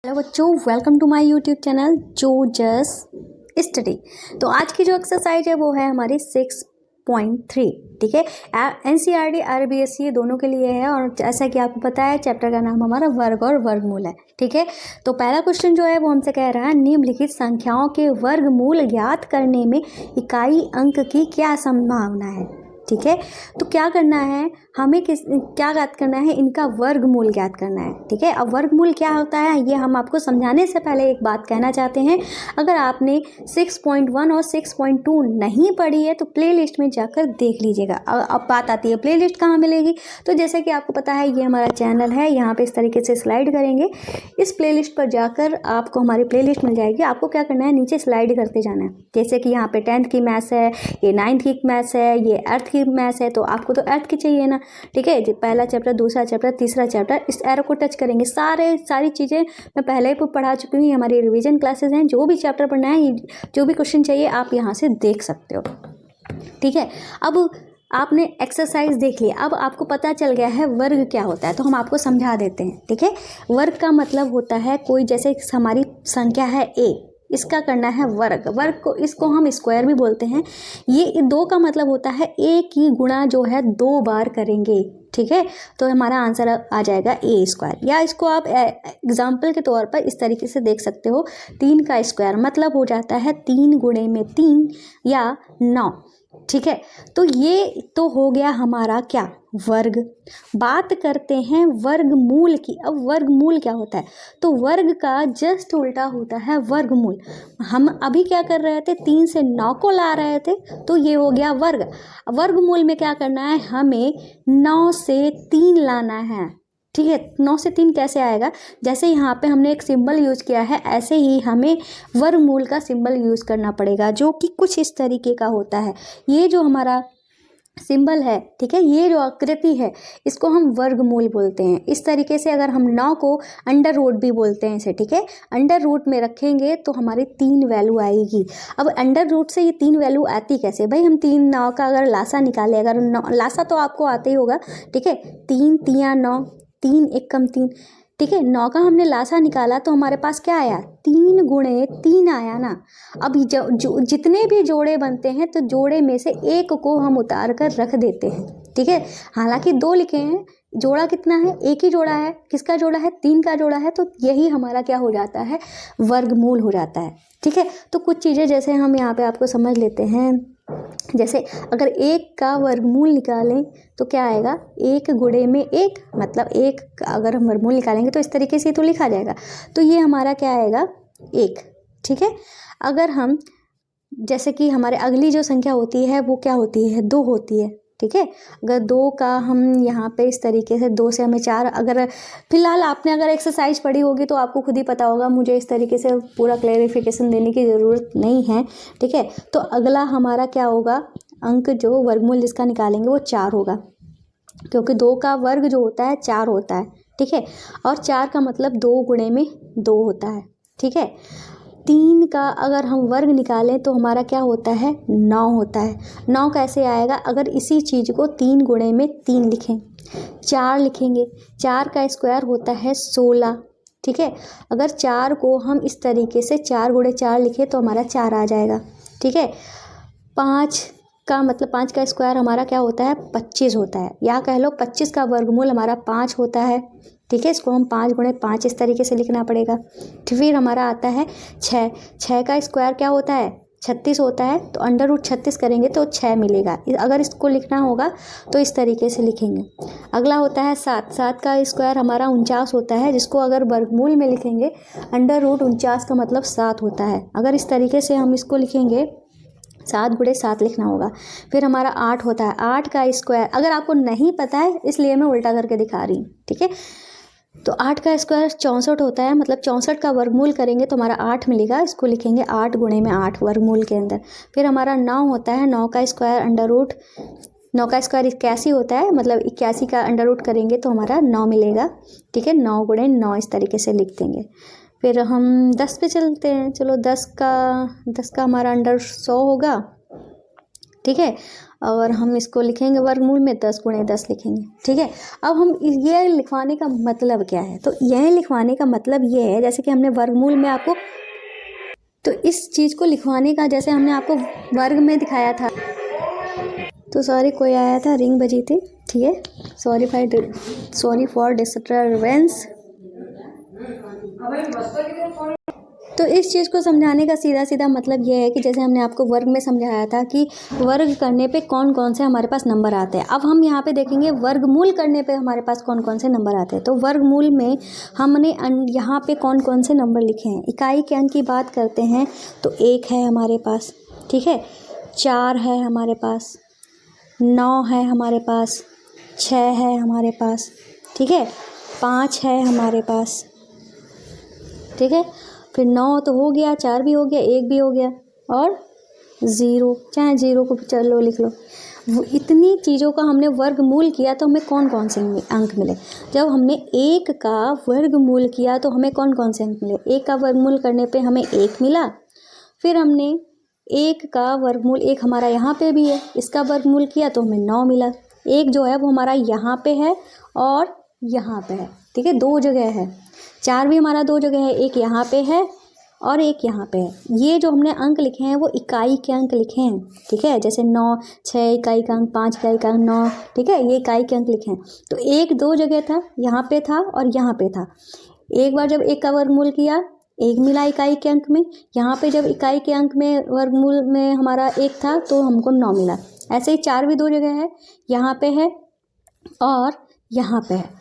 Hello बच्चों, welcome to my YouTube channel जो just study. तो आज की जो एक्सरसाइज है वो है हमारी 6.3। ठीक है, एनसीईआरटी आरबीएसई ये दोनों के लिए है। और जैसा कि आपको पता है चैप्टर का नाम हमारा वर्ग और वर्गमूल है। ठीक है, तो पहला क्वेश्चन जो है वो हमसे कह रहा है निम्नलिखित संख्याओं के वर्गमूल ज्ञात करने में इकाई अंक की क्या संभावना है। ठीक है, तो क्या करना है, हमें क्या ज्ञात करना है, इनका वर्गमूल ज्ञात करना है। ठीक है, अब वर्गमूल क्या होता है ये हम आपको समझाने से पहले एक बात कहना चाहते हैं। अगर आपने 6.1 और 6.2 नहीं पढ़ी है तो प्लेलिस्ट में जाकर देख लीजिएगा। अब बात आती है प्लेलिस्ट कहाँ मिलेगी। तो जैसे कि आपको पता है ये हमारा चैनल है, यहाँ पे इस तरीके से स्लाइड करेंगे, इस प्लेलिस्ट पर जाकर आपको हमारी प्लेलिस्ट मिल जाएगी। आपको क्या करना है, नीचे स्लाइड करते जाना है। जैसे कि यहाँ पे 10th की मैथ्स है, ये 9th की मैथ्स है, ये 8th की मैथ्स है, तो आपको तो 8th की चाहिए ना। ठीक है, पहला चैप्टर, दूसरा चैप्टर, तीसरा चैप्टर, इस एरो को टच करेंगे। सारी चीज़ें मैं पहले ही पढ़ा चुकी हूँ, हमारी रिवीजन क्लासेस हैं। जो भी चैप्टर पढ़ना है, जो भी क्वेश्चन चाहिए आप यहाँ से देख सकते हो। ठीक है, अब आपने एक्सरसाइज देख लिया, अब आपको पता चल गया है वर्ग क्या होता है, तो हम आपको समझा देते हैं। ठीक है, वर्ग का मतलब होता है कोई, जैसे हमारी संख्या है a, इसका करना है वर्ग। वर्ग को, इसको हम स्क्वायर भी बोलते हैं। ये 2 का मतलब होता है a की गुणा जो है 2 बार करेंगे। ठीक है, तो हमारा आंसर आ जाएगा a स्क्वायर। या इसको आप एग्जाम्पल के तौर पर इस तरीके से देख सकते हो, 3 का स्क्वायर मतलब हो जाता है 3 गुणे में 3 या 9। ठीक है, तो ये तो हो गया हमारा क्या, वर्ग। बात करते हैं वर्गमूल की। अब वर्गमूल क्या होता है, तो वर्ग का जस्ट उल्टा होता है वर्गमूल। हम अभी क्या कर रहे थे, 3 से 9 को ला रहे थे, तो ये हो गया वर्ग। वर्गमूल में क्या करना है, हमें 9 से 3 लाना है। ठीक है, 9 से 3 कैसे आएगा, जैसे यहाँ पे हमने एक सिंबल यूज़ किया है, ऐसे ही हमें वर्गमूल का सिंबल यूज़ करना पड़ेगा, जो कि कुछ इस तरीके का होता है। ये जो हमारा सिंबल है, ठीक है, ये जो आकृति है, इसको हम वर्गमूल बोलते हैं। इस तरीके से अगर हम 9 को अंडर रूट भी बोलते हैं इसे। ठीक है, अंडर रूट में रखेंगे तो हमारी 3 वैल्यू आएगी। अब अंडर रूट से ये 3 वैल्यू आती कैसे भाई, हम 3 9 का अगर लासा निकाले, अगर लासा तो आपको आते ही होगा। ठीक है, 3 तिया 9, 3 एकम 3। ठीक है, 9 का हमने लासा निकाला तो हमारे पास क्या आया, 3 गुणे 3 आया ना। अब जितने भी जोड़े बनते हैं तो जोड़े में से एक को हम उतार कर रख देते हैं। ठीक है, हालांकि 2 लिखे हैं, जोड़ा कितना है, एक ही जोड़ा है। किसका जोड़ा है, 3 का जोड़ा है, तो यही हमारा क्या हो जाता है, वर्गमूल हो जाता है। ठीक है, तो कुछ चीज़ें जैसे हम यहाँ पे आपको समझ लेते हैं। जैसे अगर 1 का वर्गमूल निकालें तो क्या आएगा, 1 गुणे में 1, मतलब 1 अगर हम वर्गमूल निकालेंगे तो इस तरीके से तो लिखा जाएगा। तो ये हमारा क्या आएगा, 1। ठीक है, अगर हम जैसे कि हमारे अगली जो संख्या होती है वो क्या होती है, 2 होती है। ठीक है, अगर 2 का हम यहाँ पे इस तरीके से 2 से हमें 4, अगर फिलहाल आपने अगर एक्सरसाइज पढ़ी होगी तो आपको खुद ही पता होगा, मुझे इस तरीके से पूरा क्लैरिफिकेशन देने की ज़रूरत नहीं है। ठीक है, तो अगला हमारा क्या होगा, अंक जो वर्गमूल जिसका निकालेंगे वो 4 होगा, क्योंकि 2 का वर्ग जो होता है 4 होता है। ठीक है, और 4 का मतलब 2 गुणे में 2 होता है। ठीक है, 3 का अगर हम वर्ग निकालें तो हमारा क्या होता है, 9 होता है। 9 कैसे आएगा, अगर इसी चीज़ को 3 गुणे में 3 लिखें, 4 लिखेंगे, 4 का स्क्वायर होता है 16। ठीक है, अगर 4 को हम इस तरीके से 4 गुणे 4 लिखें तो हमारा 4 आ जाएगा। ठीक है, 5 का मतलब 5 का स्क्वायर हमारा क्या होता है, 25 होता है, या कह लो 25 का वर्गमूल हमारा 5 होता है। ठीक है, इसको हम 5 गुणे 5 इस तरीके से लिखना पड़ेगा। फिर हमारा आता है 6। 6 का स्क्वायर क्या होता है, 36 होता है, तो अंडर रूट 36 करेंगे तो 6 मिलेगा। अगर इसको लिखना होगा तो इस तरीके से लिखेंगे। अगला होता है 7। 7 का स्क्वायर हमारा 49 होता है, जिसको अगर वर्गमूल में लिखेंगे अंडर रूट 49 का मतलब 7 होता है। अगर इस तरीके से हम इसको लिखेंगे, 7 गुणे 7 लिखना होगा। फिर हमारा 8 होता है। 8 का स्क्वायर अगर आपको नहीं पता है इसलिए मैं उल्टा करके दिखा रही हूँ। ठीक है, तो 8 का स्क्वायर 64 होता है, मतलब 64 का वर्गमूल करेंगे तो हमारा 8 मिलेगा। इसको लिखेंगे 8 गुणे में 8 वर्गमूल के अंदर। फिर हमारा 9 होता है। 9 का स्क्वायर अंडर रूट 9 का स्क्वायर 81 होता है, मतलब 81 का अंडर रूट करेंगे तो हमारा 9 मिलेगा। ठीक है, 9 गुणे 9 इस तरीके से लिख देंगे। फिर हम 10 पे चलते हैं। चलो 10 का हमारा अंडर 100 होगा। ठीक है। और हम इसको लिखेंगे वर्गमूल में 10 गुणे 10 लिखेंगे, ठीक है। अब हम ये लिखवाने का मतलब क्या है, तो यह लिखवाने का मतलब ये है, जैसे कि हमने वर्गमूल में आपको, तो इस चीज़ को लिखवाने का जैसे हमने आपको वर्ग में दिखाया था, तो सॉरी कोई आया था, रिंग बजी थी, ठीक है। Sorry for disturbance. तो इस चीज़ को समझाने का सीधा सीधा मतलब ये है कि जैसे हमने आपको वर्ग में समझाया था कि वर्ग करने पे कौन कौन से हमारे पास नंबर आते हैं। अब हम यहाँ पे देखेंगे वर्गमूल करने पे हमारे पास कौन कौन से नंबर आते हैं। तो वर्गमूल में हमने यहाँ पे कौन कौन से नंबर लिखे हैं। इकाई के अंक की बात करते हैं तो 1 है हमारे पास, ठीक है, 4 है हमारे पास, 9 है हमारे पास, 6 है हमारे पास, ठीक है, 5 है हमारे पास, ठीक है। फिर 9 तो हो गया, 4 भी हो गया, 1 भी हो गया, और 0, चाहे 0 को चलो लिख लो। वो इतनी चीज़ों का हमने वर्गमूल किया तो हमें कौन कौन से अंक मिले। जब हमने 1 का वर्गमूल किया तो हमें कौन कौन से अंक मिले। 1 का वर्गमूल करने पे हमें 1 मिला। फिर हमने 1 का वर्गमूल, 1 हमारा यहाँ पे भी है, इसका वर्गमूल किया तो हमें 9 मिला। 1 जो है वो हमारा यहाँ पे है और यहाँ पे है, ठीक है, 2 जगह है। 4 भी हमारा 2 जगह है, 1 यहाँ पे है और 1 यहाँ पे है। ये जो हमने अंक लिखे हैं वो इकाई के अंक लिखे हैं, ठीक है। जैसे 9, 6 इकाई का अंक, 5 इकाई का अंक, 9, ठीक है, ये इकाई के अंक लिखे हैं। तो 1 2 जगह था, यहाँ पे था और यहाँ पे था। एक बार जब 1 का वर्गमूल किया 1 मिला इकाई के अंक में, यहाँ पे जब इकाई के अंक में वर्गमूल में हमारा 1 था तो हमको 9 मिला। ऐसे ही 4 भी 2 जगह है, यहाँ पे है और यहाँ पे है।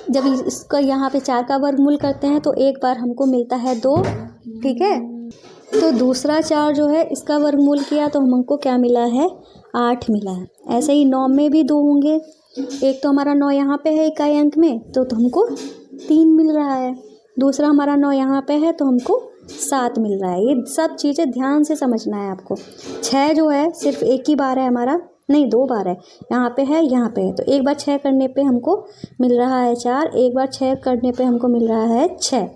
जब इसका यहाँ पे 4 का वर्गमूल करते हैं तो एक बार हमको मिलता है 2, ठीक है। तो दूसरा 4 जो है इसका वर्गमूल किया तो हमको क्या मिला है, 8 मिला है। ऐसे ही 9 में भी 2 होंगे, एक तो हमारा 9 यहाँ पे है इकाई अंक में तो हमको 3 मिल रहा है। दूसरा हमारा 9 यहाँ पे है तो हमको 7 मिल रहा है। ये सब चीज़ें ध्यान से समझना है आपको। 6 जो है सिर्फ एक ही बार है हमारा, नहीं 2 बार है, यहाँ पे है यहाँ पे है। तो एक बार 6 करने पे हमको मिल रहा है 4, एक बार 6 करने पे हमको मिल रहा है 6।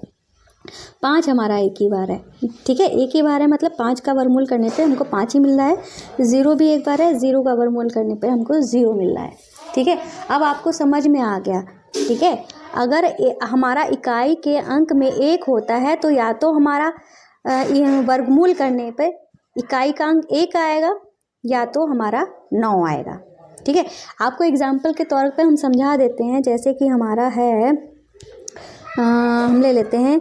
5 हमारा एक ही बार है, ठीक है, एक ही बार है मतलब 5 का वर्गमूल करने पे हमको 5 ही मिल रहा है। 0 भी एक बार है, 0 का वर्गमूल करने पे हमको 0 मिल रहा है, ठीक है। अब आपको समझ में आ गया, ठीक है। अगर हमारा इकाई के अंक में 1 होता है तो या तो हमारा वर्गमूल करने पे इकाई का अंक 1 आएगा या तो हमारा 9 आएगा, ठीक है। आपको एग्जाम्पल के तौर पे हम समझा देते हैं। जैसे कि हमारा है हम ले लेते हैं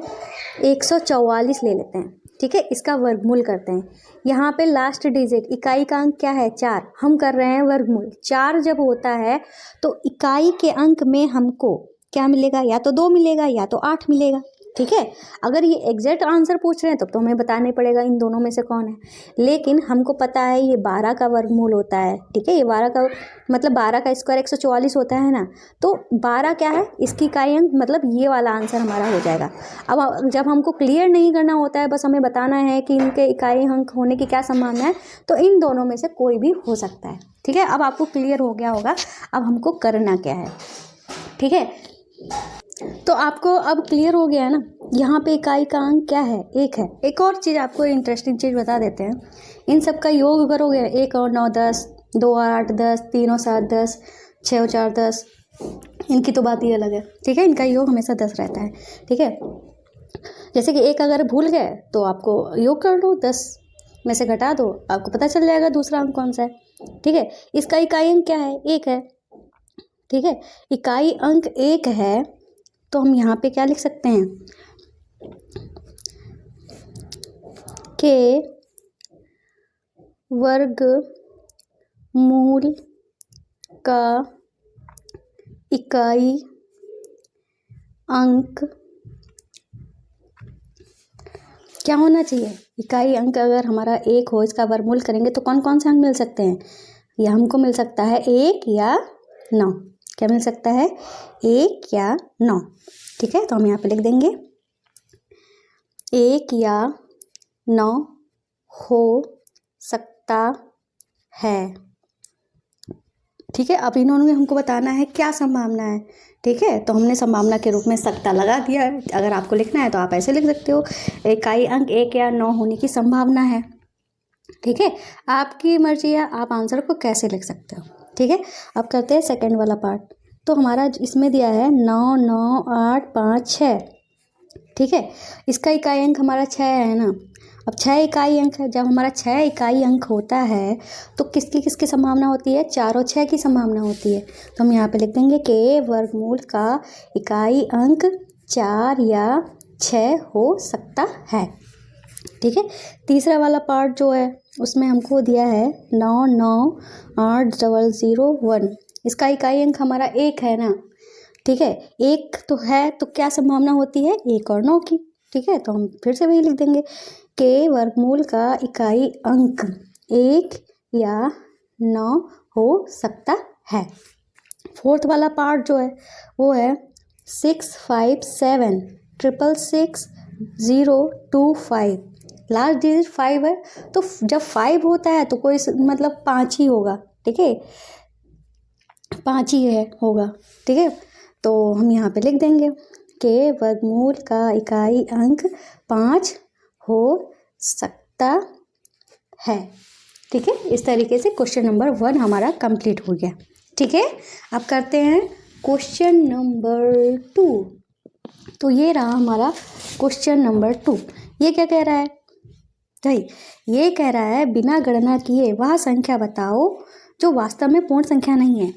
144 ले लेते हैं, ठीक है, इसका वर्गमूल करते हैं। यहाँ पे लास्ट डिजिट इकाई का अंक क्या है, 4, हम कर रहे हैं वर्गमूल। 4 जब होता है तो इकाई के अंक में हमको क्या मिलेगा, या तो 2 मिलेगा या तो 8 मिलेगा, ठीक है। अगर ये एग्जैक्ट आंसर पूछ रहे हैं तब तो हमें बताने पड़ेगा इन दोनों में से कौन है, लेकिन हमको पता है ये 12 का वर्गमूल होता है, ठीक है। ये 12 का मतलब 12 का स्क्वायर 144 होता है ना, तो 12 क्या है, इसकी इकाई अंक, मतलब ये वाला आंसर हमारा हो जाएगा। अब जब हमको क्लियर नहीं करना होता है, बस हमें बताना है कि इनके इकाई अंक होने की क्या संभावना है, तो इन दोनों में से कोई भी हो सकता है, ठीक है। अब आपको क्लियर हो गया होगा अब हमको करना क्या है, ठीक है। तो आपको अब क्लियर हो गया है ना, यहाँ पे इकाई का अंक क्या है, 1 है। एक और चीज़ आपको इंटरेस्टिंग चीज़ बता देते हैं, इन सब का योग करोगे 1 और 9 10, 2 और 8 10, 3 और 7 10, 6 और 4 10, इनकी तो बात ही अलग है, ठीक है। इनका योग हमेशा 10 रहता है, ठीक है। जैसे कि 1 अगर भूल गए तो आपको योग कर लो, 10 में से घटा दो, आपको पता चल जाएगा दूसरा अंक कौन सा है, ठीक है। इसका इकाई अंक क्या है, 1 है, ठीक है। इकाई अंक 1 है तो हम यहाँ पे क्या लिख सकते हैं के वर्गमूल का इकाई अंक क्या होना चाहिए। इकाई अंक अगर हमारा 1 हो, इसका वर्गमूल करेंगे तो कौन कौन से अंक मिल सकते हैं, या हमको मिल सकता है 1 या 9। क्या मिल सकता है, 1 या 9, ठीक है। तो हम यहाँ पे लिख देंगे 1 या 9 हो सकता है, ठीक है। अब इन्होंने हमको बताना है क्या संभावना है, ठीक है। तो हमने संभावना के रूप में सकता लगा दिया है। अगर आपको लिखना है तो आप ऐसे लिख सकते हो, इकाई अंक 1 या 9 होने की संभावना है, ठीक है, आपकी मर्जी है, आप आंसर को कैसे लिख सकते हो। ठीक है, अब करते हैं सेकंड वाला पार्ट। तो हमारा इसमें दिया है 9 9 8 5 6। ठीक है, इसका इकाई अंक हमारा 6 है ना। अब 6 इकाई अंक है, जब हमारा 6 इकाई अंक होता है तो किसकी किसकी संभावना होती है, 4 और 6 की संभावना होती है। तो हम यहाँ पे लिख देंगे कि वर्गमूल का इकाई अंक 4 या 6 हो सकता है। ठीक है, तीसरा वाला पार्ट जो है उसमें हमको दिया है 9 9 8 0 1। इसका इकाई अंक हमारा 1 है ना। ठीक है, 1 तो है, तो क्या संभावना होती है, 1 और 9 की। ठीक है, तो हम फिर से वही लिख देंगे कि वर्गमूल का इकाई अंक 1 या 9 हो सकता है। फोर्थ वाला पार्ट जो है वो है 6 5 7 6 6 0 2 5। लास्ट डिजिट 5 है, तो जब 5 होता है तो कोई मतलब 5 ही होगा। ठीक है, 5 ही है होगा। ठीक है, तो हम यहाँ पे लिख देंगे कि वर्गमूल का इकाई अंक 5 हो सकता है। ठीक है, इस तरीके से क्वेश्चन नंबर 1 हमारा कंप्लीट हो गया। ठीक है, अब करते हैं क्वेश्चन नंबर 2। तो ये रहा हमारा क्वेश्चन नंबर 2। ये क्या कह रहा है भाई, ये कह रहा है बिना गणना किए वह संख्या बताओ जो वास्तव में पूर्ण संख्या नहीं है।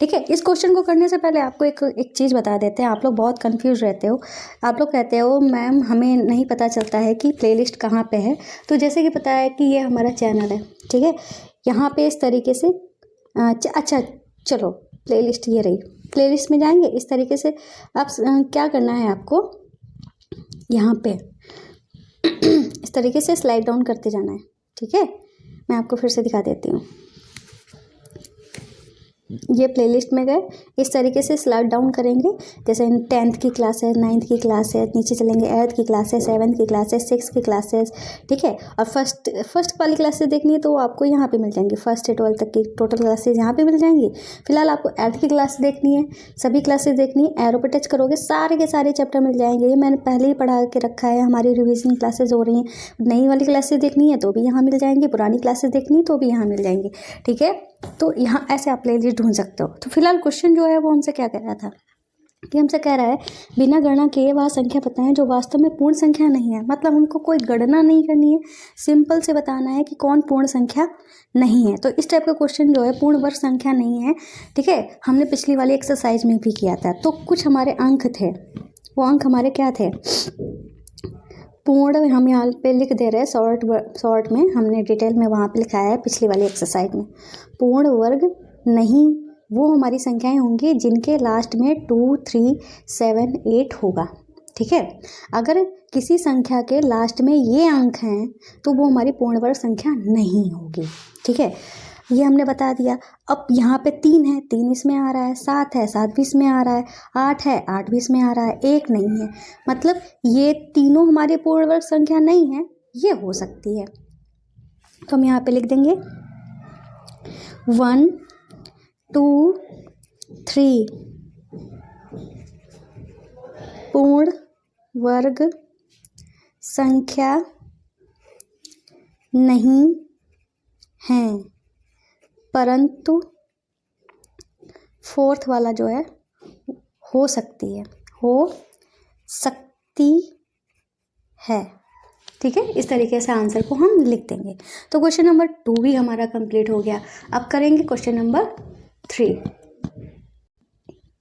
ठीक है, इस क्वेश्चन को करने से पहले आपको एक चीज़ बता देते हैं। आप लोग बहुत कंफ्यूज रहते हो। आप लोग कहते हो मैम हमें नहीं पता चलता है कि प्लेलिस्ट कहाँ पे है। तो जैसे कि पता है कि ये हमारा चैनल है। ठीक है, यहाँ पे इस तरीके से अच्छा चलो प्लेलिस्ट ये रही, प्लेलिस्ट में जाएंगे। इस तरीके से आप क्या करना है आपको, यहाँ पे इस तरीके से स्लाइड डाउन करते जाना है। ठीक है, मैं आपको फिर से दिखा देती हूँ। ये प्लेलिस्ट में गए, इस तरीके से स्लाइड डाउन करेंगे। जैसे 10th की क्लास है, 9th की क्लास है, नीचे चलेंगे 8th की क्लास है, 7th की क्लास है, 6th की क्लासेस। ठीक है, और फर्स्ट वाली क्लासेस देखनी है तो आपको यहाँ पे मिल जाएंगी। 1st से 12th तक की टोटल क्लासेस यहाँ पे मिल जाएंगी। फिलहाल आपको 8th की क्लास देखनी है, सभी क्लासेस देखनी है। एरो पे टच करोगे सारे के सारे चैप्टर मिल जाएंगे। ये मैंने पहले ही पढ़ा के रखा है, हमारी रिविजन क्लासेस हो रही हैं। नई वाली क्लासेस देखनी है तो भी यहाँ मिल जाएंगी, पुरानी क्लासेस देखनी है तो भी यहाँ मिल जाएंगी। ठीक है, तो यहाँ ऐसे आप प्लेलिस्ट ढूंढ सकते हो। तो फिलहाल क्वेश्चन जो है वो हमसे क्या कह रहा था कि हमसे कह रहा है बिना गणना किए वह संख्या बताएं जो वास्तव में पूर्ण संख्या नहीं है। मतलब हमको कोई गणना नहीं करनी है, सिंपल से बताना है कि कौन पूर्ण संख्या नहीं है। तो इस टाइप का क्वेश्चन जो है पूर्ण वर्ग संख्या नहीं है। ठीक है, हमने पिछली वाली एक्सरसाइज में भी किया था। तो कुछ हमारे अंक थे, वो अंक हमारे क्या थे, पूर्ण, हम यहाँ पे लिख दे रहे हैं शॉर्ट में, हमने डिटेल में वहाँ पे लिखाया है पिछली वाली एक्सरसाइज में। पूर्ण वर्ग नहीं वो हमारी संख्याएं होंगी जिनके लास्ट में 2 3 7 8 होगा। ठीक है, अगर किसी संख्या के लास्ट में ये अंक हैं तो वो हमारी पूर्ण वर्ग संख्या नहीं होगी। ठीक है, ये हमने बता दिया। अब यहाँ पे 3 है, 3 इसमें आ रहा है, 7 है, 7 भी इसमें आ रहा है, 8 है, 8 भी इसमें आ रहा है, 1 नहीं है। मतलब ये तीनों हमारी पूर्ण वर्ग संख्या नहीं है, ये हो सकती है। तो हम यहाँ पे लिख देंगे 1 2 3 पूर्ण वर्ग संख्या नहीं हैं, परंतु फोर्थ वाला जो है हो सकती है, हो सकती है। ठीक है, इस तरीके से आंसर को हम लिख देंगे। तो क्वेश्चन नंबर 2 भी हमारा कंप्लीट हो गया। अब करेंगे क्वेश्चन नंबर 3।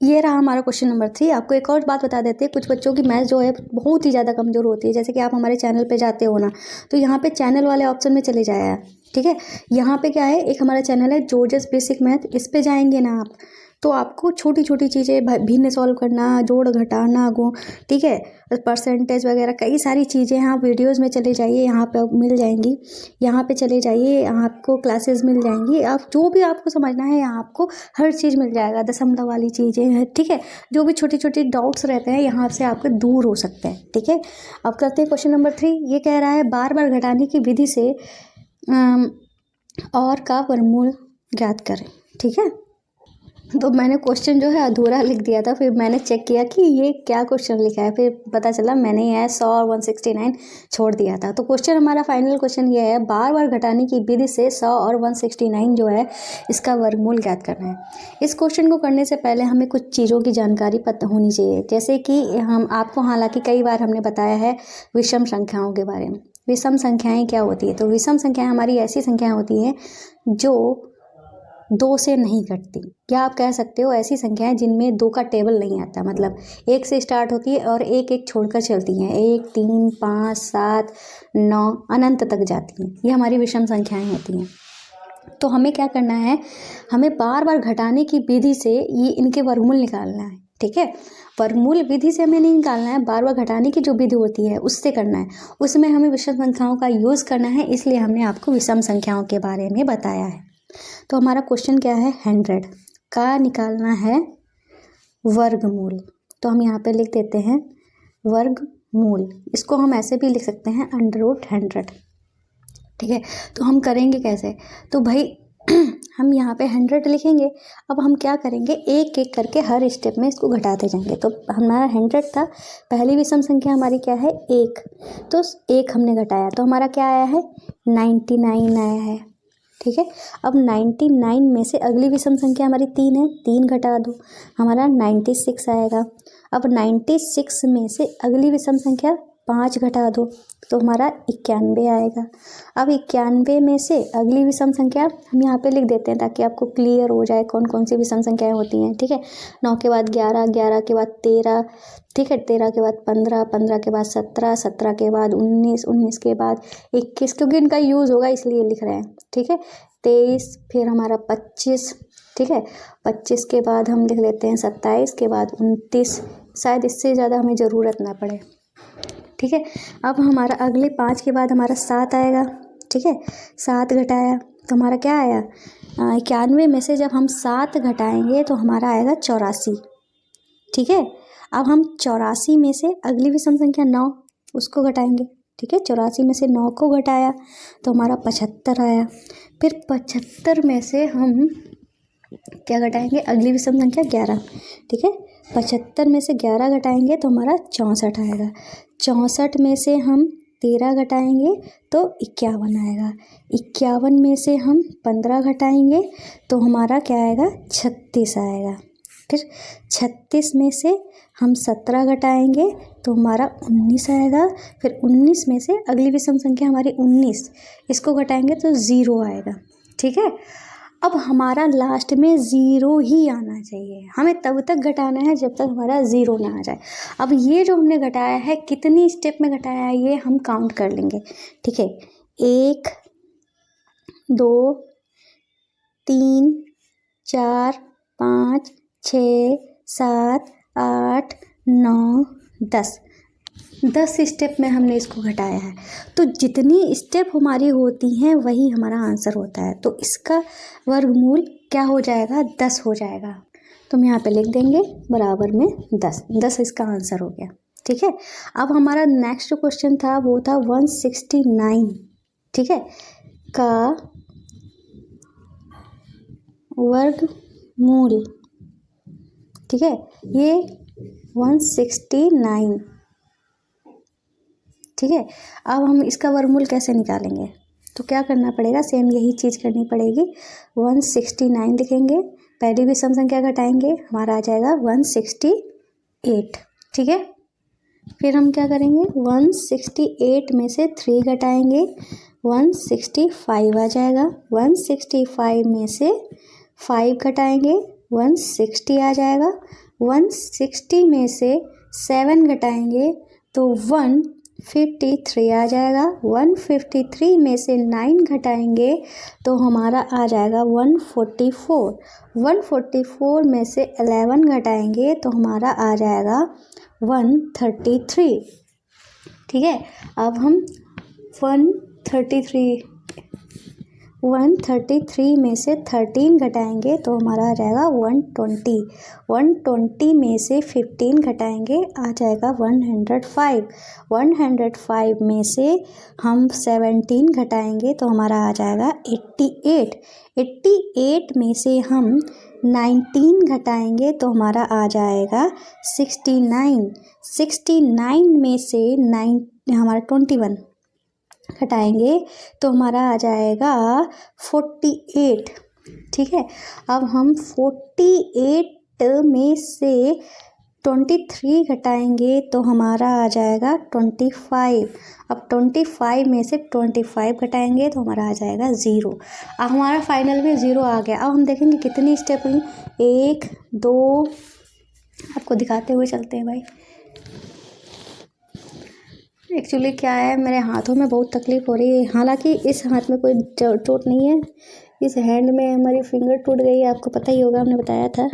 ये रहा हमारा क्वेश्चन नंबर 3। आपको एक और बात बता देते हैं, कुछ बच्चों की मैथ्स जो है बहुत ही ज़्यादा कमज़ोर होती है। जैसे कि आप हमारे चैनल पे जाते हो ना, तो यहाँ पे चैनल वाले ऑप्शन में चले जाया। ठीक है, यहाँ पे क्या है, एक हमारा चैनल है जोजस बेसिक मैथ, इस पे जाएंगे ना आप तो आपको छोटी छोटी चीज़ें भिन्न सॉल्व करना, जोड़ घटाना, ठीक है, परसेंटेज वगैरह कई सारी चीज़ें हैं। आप वीडियोस में चले जाइए, यहाँ पे मिल जाएंगी। यहाँ पे चले जाइए, आपको क्लासेस मिल जाएंगी। आप जो भी आपको समझना है यहाँ आपको हर चीज़ मिल जाएगा। दशमलव वाली चीज़ें हैं, ठीक है, जो भी छोटी छोटी डाउट्स रहते हैं यहाँ से आपके दूर हो सकते हैं। ठीक है, अब करते हैं क्वेश्चन नंबर 3। ये कह रहा है बार बार घटाने की विधि से और का वर्गमूल ज्ञात करें। ठीक है, तो मैंने क्वेश्चन जो है अधूरा लिख दिया था, फिर मैंने चेक किया कि ये क्या क्वेश्चन लिखा है, फिर पता चला मैंने यह 100 और 169 छोड़ दिया था। तो क्वेश्चन हमारा फाइनल क्वेश्चन ये है, बार बार घटाने की विधि से 100 और 169 जो है इसका वर्गमूल ज्ञात करना है। इस क्वेश्चन को करने से पहले हमें कुछ चीज़ों की जानकारी पता होनी चाहिए, जैसे कि हम आपको हालांकि कई बार हमने बताया है विषम संख्याओं के बारे में। विषम संख्याएँ क्या होती है? तो विषम संख्याएँ हमारी ऐसी संख्याएँ होती हैं जो 2 से नहीं घटती, या आप कह सकते हो ऐसी संख्याएं जिनमें 2 का टेबल नहीं आता, मतलब 1 से स्टार्ट होती है और एक एक छोड़कर चलती हैं, 1, 3, 5, 7, 9 अनंत तक जाती हैं। ये हमारी विषम संख्याएं होती हैं। तो हमें क्या करना है, हमें बार बार घटाने की विधि से ये इनके वर्गमूल निकालना है। ठीक है, वर्गमूल विधि से हमें नहीं निकालना है, बार बार घटाने की जो विधि होती है उससे करना है। उसमें हमें विषम संख्याओं का यूज़ करना है, इसलिए हमने आपको विषम संख्याओं के बारे में बताया है। तो हमारा क्वेश्चन क्या है, 100 का निकालना है वर्गमूल। तो हम यहाँ पे लिख देते हैं वर्गमूल। इसको हम ऐसे भी लिख सकते हैं √100। ठीक है, तो हम करेंगे कैसे? तो भाई हम यहाँ पे 100 लिखेंगे। अब हम क्या करेंगे, एक एक करके हर स्टेप में इसको घटाते जाएंगे। तो हमारा 100 था, पहली विषम संख्या हमारी क्या है, 1। तो 1 हमने घटाया तो हमारा क्या आया है, 99 आया है। ठीक है, अब 99 में से अगली विषम संख्या हमारी 3 है, 3 घटा दो, हमारा 96 आएगा। अब 96 में से अगली विषम संख्या 5 घटा दो तो हमारा 91 आएगा। अब 91 में से अगली विषम संख्या हम यहाँ पे लिख देते हैं ताकि आपको क्लियर हो जाए कौन कौन सी विषम संख्याएं होती हैं। ठीक है, 9 के बाद 11, 11 के बाद 13, ठीक है, 13 के बाद 15, 15 के बाद 17, 17 के बाद 19, 19 के बाद 21, क्योंकि इनका यूज़ होगा इसलिए लिख रहे हैं। ठीक है, 23, फिर हमारा 25, ठीक है, 25 के बाद हम लिख लेते हैं 27, के बाद 29, शायद इससे ज़्यादा हमें ज़रूरत ना पड़े। ठीक है, अब हमारा अगले 5 के बाद हमारा 7 आएगा। ठीक है, 7 घटाया तो हमारा क्या आया, 91 में से जब हम 7 घटाएंगे तो हमारा आएगा 84। ठीक है, अब हम 84 में से अगली विषम संख्या 9 उसको घटाएंगे। ठीक है, 84 में से 9 को घटाया तो हमारा 75 आया। फिर 75 में से हम क्या घटाएंगे, अगली विषम संख्या 11। ठीक है, 75 में से 11 घटाएंगे तो हमारा 64 आएगा। 64 में से हम 13 घटाएंगे तो 51 आएगा। 51 में से हम 15 घटाएंगे तो हमारा क्या आएगा, 36 आएगा। फिर 36 में से हम 17 घटाएंगे तो हमारा 19 आएगा। फिर 19 में से अगली विषम संख्या हमारी 19, इसको घटाएंगे तो 0 आएगा। ठीक है, अब हमारा लास्ट में 0 ही आना चाहिए, हमें तब तक घटाना है जब तक हमारा 0 ना आ जाए। अब ये जो हमने घटाया है कितनी स्टेप में घटाया है ये हम काउंट कर लेंगे। ठीक है, 1, 2, 3, 4, 5, 6, 7, 8, 9, 10 स्टेप में हमने इसको घटाया है। तो जितनी स्टेप हमारी होती हैं वही हमारा आंसर होता है। तो इसका वर्गमूल क्या हो जाएगा, 10 हो जाएगा। तो हम यहाँ पे लिख देंगे बराबर में 10 इसका आंसर हो गया। ठीक है, अब हमारा नेक्स्ट क्वेश्चन था वो था 169, ठीक है, का वर्गमूल। ठीक है, ये 169। ठीक है, अब हम इसका वर्गमूल कैसे निकालेंगे, तो क्या करना पड़ेगा, सेम यही चीज़ करनी पड़ेगी। 169 लिखेंगे, पहली विषम संख्या घटाएंगे, हमारा आ जाएगा 168। ठीक है, फिर हम क्या करेंगे, 168 में से 3 घटाएंगे, 165 आ जाएगा। 165 में से 5 घटाएंगे, 160 आ जाएगा। 160 में से 7 घटाएंगे तो 153 आ जाएगा। 153 में से 9 घटाएंगे तो हमारा आ जाएगा 144। 144 में से 11 घटाएंगे तो हमारा आ जाएगा 133। ठीक है, अब हम 133 133 में से 13 घटाएंगे तो हमारा आ जाएगा 120। 120 में से 15 घटाएंगे आ जाएगा 105। 105 में से हम 17 घटाएंगे तो हमारा आ जाएगा 88। 88 में से हम 19 घटाएंगे तो हमारा आ जाएगा 69। 69 में से हमारा 21 घटाएंगे तो हमारा आ जाएगा 48। ठीक है, अब हम 48 में से 23 घटाएंगे तो हमारा आ जाएगा 25। अब 25 में से 25 घटाएंगे तो हमारा आ जाएगा 0। अब हमारा फाइनल में 0 आ गया। अब हम देखेंगे कितनी स्टेप हुई, 1 2, आपको दिखाते हुए चलते हैं भाई। एक्चुअली क्या है, मेरे हाथों में बहुत तकलीफ़ हो रही है। हालांकि इस हाथ में कोई चोट नहीं है, इस हैंड में हमारी फिंगर टूट गई है, आपको पता ही होगा, हमने बताया था।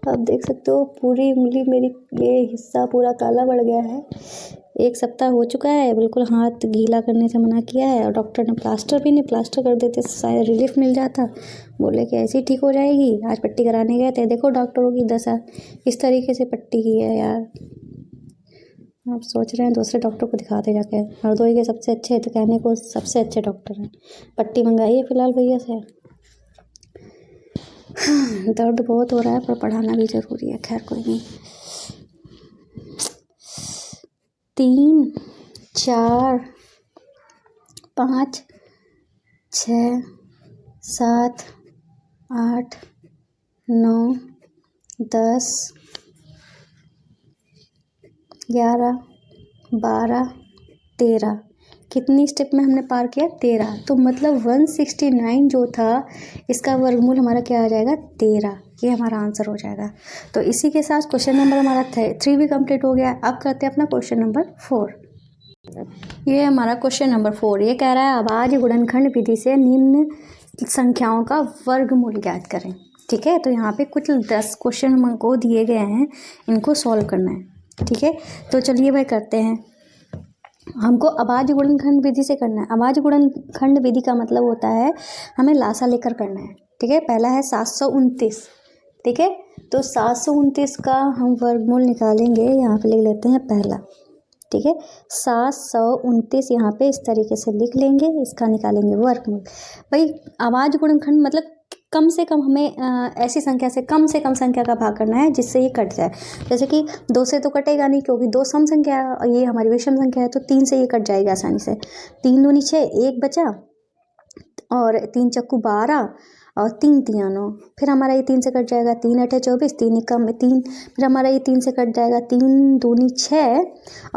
आप देख सकते हो पूरी उंगली मेरी, ये हिस्सा पूरा काला पड़ गया है। 1 सप्ताह हो चुका है, बिल्कुल हाथ गीला करने से मना किया है और डॉक्टर ने प्लास्टर भी नहीं, प्लास्टर कर देते शायद रिलीफ मिल जाता। बोले कि ऐसे ही ठीक हो जाएगी। आज पट्टी कराने गए थे, देखो डॉक्टरों की दशा, इस तरीके से पट्टी की है यार। आप सोच रहे हैं दूसरे डॉक्टर को दिखाते जाके, हरदोई के सबसे अच्छे, तो कहने को सबसे अच्छे डॉक्टर हैं। पट्टी मंगाई है फ़िलहाल भैया से। दर्द बहुत हो रहा है पर पढ़ाना भी ज़रूरी है। खैर कोई नहीं। 3 4 5 6 7 8 9 10 11 12 13। कितनी स्टेप में हमने पार किया, 13। तो मतलब 169 जो था इसका वर्गमूल हमारा क्या आ जाएगा, 13। ये हमारा आंसर हो जाएगा। तो इसी के साथ क्वेश्चन नंबर हमारा 3 भी कंप्लीट हो गया। अब करते हैं अपना क्वेश्चन नंबर 4। ये हमारा क्वेश्चन नंबर 4 ये कह रहा है अभाज्य गुणनखंड विधि से निम्न संख्याओं का वर्गमूल ज्ञात करें। ठीक है, तो यहाँ पे कुछ 10 क्वेश्चन हमको दिए गए हैं, इनको सॉल्व करना है। ठीक है, तो चलिए भाई करते हैं। हमको अभाज्य गुणनखंड विधि से करना है। अभाज्य गुणनखंड विधि का मतलब होता है हमें लासा लेकर करना है। ठीक है, पहला है 729। ठीक है, तो 729 का हम वर्गमूल निकालेंगे। यहाँ पे लिख लेते हैं पहला। ठीक है, 729 यहाँ पे इस तरीके से लिख लेंगे, इसका निकालेंगे वर्गमूल। भाई अभाज्य गुणनखंड मतलब कम से कम हमें ऐसी संख्या से कम संख्या का भाग करना है जिससे ये कट जाए। जैसे कि 2 से तो कटेगा नहीं क्योंकि 2 सम संख्या है और ये हमारी विषम संख्या है, तो 3 से ये कट जाएगा आसानी से। 3 दूनी 6, 1 बचा और 3 चक्कू 12 और 3 तिया 9। फिर हमारा ये 3 से कट जाएगा, 3 8 24, 3 एकम 3। फिर हमारा ये 3 से कट जाएगा, 3 दूनी 6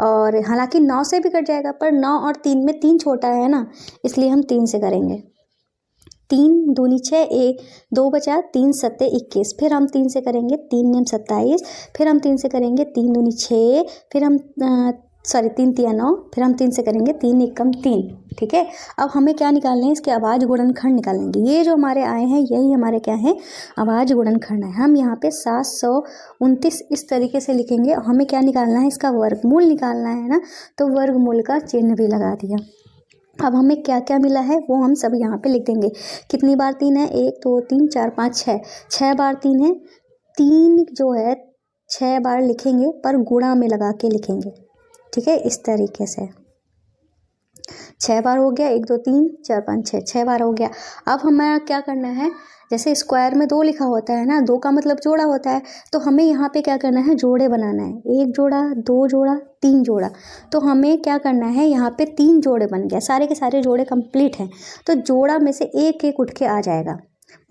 और हालांकि 9 से भी कट जाएगा पर 9 और 3 में 3 छोटा है ना, इसलिए हम 3 से करेंगे। 3 दूनी 6, 2 बचा, 3 सत्ते 21। फिर हम 3 से करेंगे, 3 नेम 27। फिर हम 3 से करेंगे, 3 दूनी 6। फिर हम 3 तिया 9। फिर हम 3 से करेंगे, 3 एकम 3। ठीक है, अब हमें क्या निकालना है, इसके अभाज्य गुणनखंड निकालेंगे। ये जो हमारे आए हैं यही हमारे क्या है, अभाज्य गुणनखंड है। हम यहाँ पे 729 इस तरीके से लिखेंगे। हमें क्या निकालना है, इसका वर्गमूल निकालना है ना, तो वर्गमूल का चिन्ह भी लगा दिया। अब हमें क्या क्या मिला है वो हम सब यहाँ पे लिख देंगे। कितनी बार 3 है, 1 2 3 4 5 6, 6 बार 3 है। 3 जो है 6 बार लिखेंगे पर गुणा में लगा के लिखेंगे। ठीक है, इस तरीके से 6 बार हो गया, 1 2 3 4 5 6, 6 बार हो गया। अब हमें क्या करना है, जैसे स्क्वायर में 2 लिखा होता है ना, 2 का मतलब जोड़ा होता है, तो हमें यहाँ पे क्या करना है, जोड़े बनाना है। 1 जोड़ा, 2 जोड़ा, 3 जोड़ा। तो हमें क्या करना है, यहाँ पे 3 जोड़े बन गया, सारे के सारे जोड़े कंप्लीट हैं। तो जोड़ा में से एक एक उठ के आ जाएगा।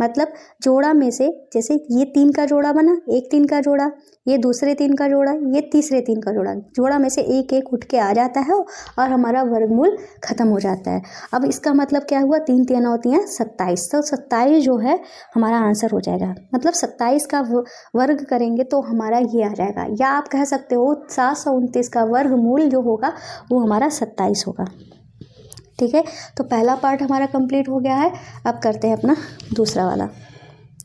मतलब जोड़ा में से जैसे ये 3 का जोड़ा बना, एक 3 का जोड़ा, ये दूसरे 3 का जोड़ा, ये तीसरे 3 का जोड़ा, जोड़ा में से एक एक उठ के आ जाता है और हमारा वर्गमूल खत्म हो जाता है। अब इसका मतलब क्या हुआ, 3 3 9 3 27। तो 27 जो है हमारा आंसर हो जाएगा। मतलब 27 का वर्ग करेंगे तो हमारा ये आ जाएगा। या आप कह सकते हो 729 का वर्गमूल जो होगा वो हमारा 27 होगा। ठीक है, तो पहला पार्ट हमारा कंप्लीट हो गया है। अब करते हैं अपना दूसरा वाला।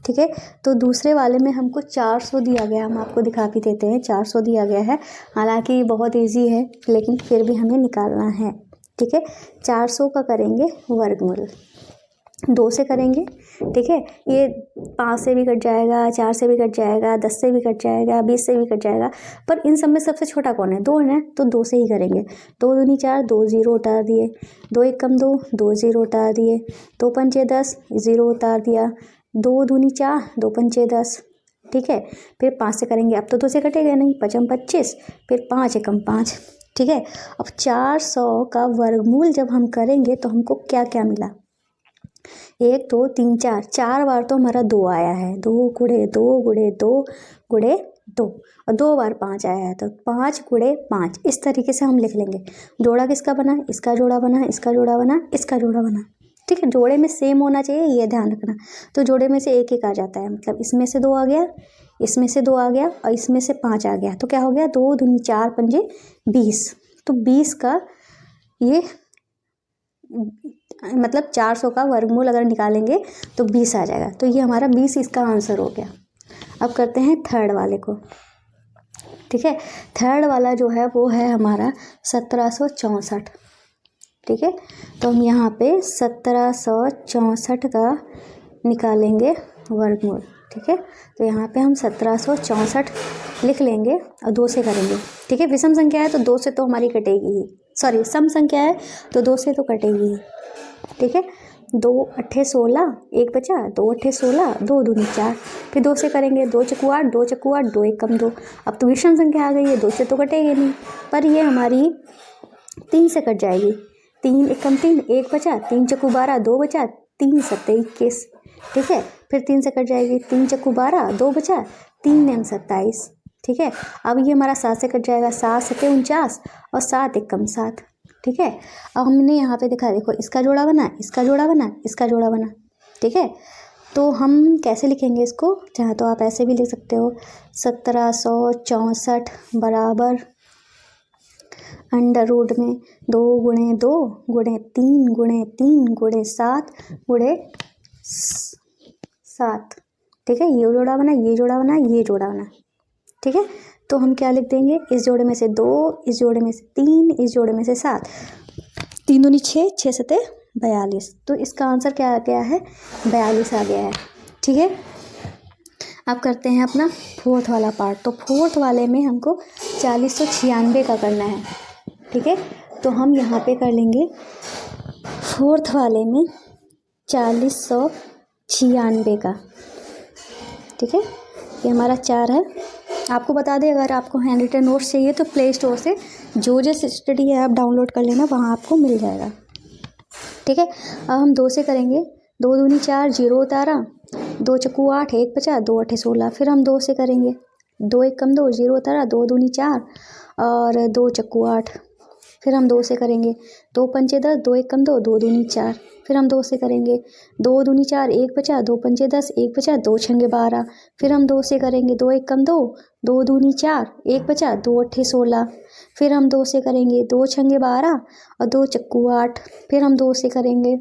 ठीक है, तो दूसरे वाले में हमको 400 दिया गया, हम आपको दिखा भी देते हैं। 400 दिया गया है, हालांकि बहुत इजी है लेकिन फिर भी हमें निकालना है। ठीक है, 400 का करेंगे वर्गमूल। 2 से करेंगे, ठीक है। ये 5 से भी कट जाएगा, 4 से भी कट जाएगा, 10 से भी कट जाएगा, 20 से भी कट जाएगा, पर इन सब में सबसे छोटा कौन है? 2 है, तो 2 से ही करेंगे। 2 दूनी 4, 2 0 उतार दिए, 2 1 कम 2, 2 0 उतार दिए, 2 पंचे 10, 0 उतार दिया, 2 दूनी 4, 2 पंचे 10, ठीक है। फिर 5 से करेंगे, अब तो 2 से कटेगा नहीं, 5 25, फिर 5 एकम 5, ठीक है। अब 400 का वर्गमूल जब हम करेंगे तो हमको क्या क्या मिला? 1 2 3 4, 4 बार तो हमारा 2 आया है, 2 गुणे 2 गुणे 2 गुणे 2, और 2 बार 5 आया है, तो 5 गुणे 5, इस तरीके से हम लिख लेंगे। जोड़ा किसका बना? इसका जोड़ा बना, इसका जोड़ा बना, इसका जोड़ा बना, ठीक है। जोड़े में सेम होना चाहिए, ये ध्यान रखना। तो जोड़े में से एक एक आ जाता है, मतलब इसमें से 2 आ गया, इसमें से 2 आ गया, और इसमें से 5 आ गया, तो क्या हो गया? 2 दूनी 4 पंजे 20, तो 20 का ये मतलब 400 का वर्गमूल अगर निकालेंगे तो 20 आ जाएगा, तो ये हमारा 20 इसका आंसर हो गया। अब करते हैं थर्ड वाले को, ठीक है। थर्ड वाला जो है वो है हमारा 1764, ठीक है। तो हम यहाँ पे 1764 का निकालेंगे वर्गमूल, ठीक है। तो यहाँ पे हम 1764 लिख लेंगे और 2 से करेंगे, ठीक है। विषम संख्या है तो 2 से तो हमारी कटेगी ही, सॉरी सम संख्या है तो 2 से तो कटेगी ही, ठीक है। 2 अट्ठे 16, 1 बचा, 2 अट्ठे 16, 2 दूनी 4, फिर 2 से करेंगे, 2 चक्कू 8, 2 चक्कू 8, 2 1 कम 2। अब तो विषम संख्या आ गई है, 2 से तो कटेगी नहीं, पर ये हमारी 3 से कट जाएगी। 3 1 कम 3, 1 बचा, 3 चक्कू 12, 2 बचा, 3 सत्ते 21, ठीक है। फिर 3 से कट जाएगी, 3 चक्कू 12, 2 बचा, 3 9 27, ठीक है। अब ये हमारा 7 से कट जाएगा, 7 सत्ते 49, और 7 1 कम 7, ठीक है। अब हमने यहाँ पे देखा, देखो इसका जोड़ा बना, इसका जोड़ा बना, इसका जोड़ा बना, ठीक है। तो हम कैसे लिखेंगे इसको? चाहे तो आप ऐसे भी लिख सकते हो, 1764 बराबर अंडर रूट में 2 गुणे 2 गुणे 3 गुणे 3 गुणे 7 गुणे 7, ठीक है। ये जोड़ा बना, ये जोड़ा बना, ये जोड़ा बना, ठीक है। तो हम क्या लिख देंगे? इस जोड़े में से 2, इस जोड़े में से 3, इस जोड़े में से 7, 3 दूनी 6, 6 सत्ते 42, तो इसका आंसर क्या आ गया है? 42 आ गया है, ठीक है। अब करते हैं अपना फोर्थ वाला पार्ट। तो फोर्थ वाले में हमको 4096 का करना है, ठीक है। तो हम यहाँ पे कर लेंगे फोर्थ वाले में 4096 का, ठीक है। ये हमारा 4 है। आपको बता दें, अगर आपको हैंड रिटन नोट्स चाहिए तो प्ले स्टोर से जोजस स्टडी ऐप डाउनलोड कर लेना, वहाँ आपको मिल जाएगा, ठीक है। अब हम 2 से करेंगे, 2 दूनी 4, 0 उतारा, 2 चक्कू 8, 1 बचा, 2 अट्ठे 16, फिर हम 2 से करेंगे, 2 1 कम 2, 0 उतारा, 2 दूनी 4 और 2 चक्कू 8, फिर हम 2 से करेंगे, 2 पंचे 10, 2 1 कम 2, 2 दूनी 4, फिर हम 2 से करेंगे, 2 दूनी 4, 1 बचा, 2 पंचे 10, 1 बचा, 2 छंगे 12, फिर हम 2 से करेंगे, 2 1 कम 2, 2 दूनी 4, 1 बचा, 2 अट्ठे 16, फिर हम 2 से करेंगे, 2 छंगे 12 और 2 चक्कू 8, फिर हम 2 से करेंगे,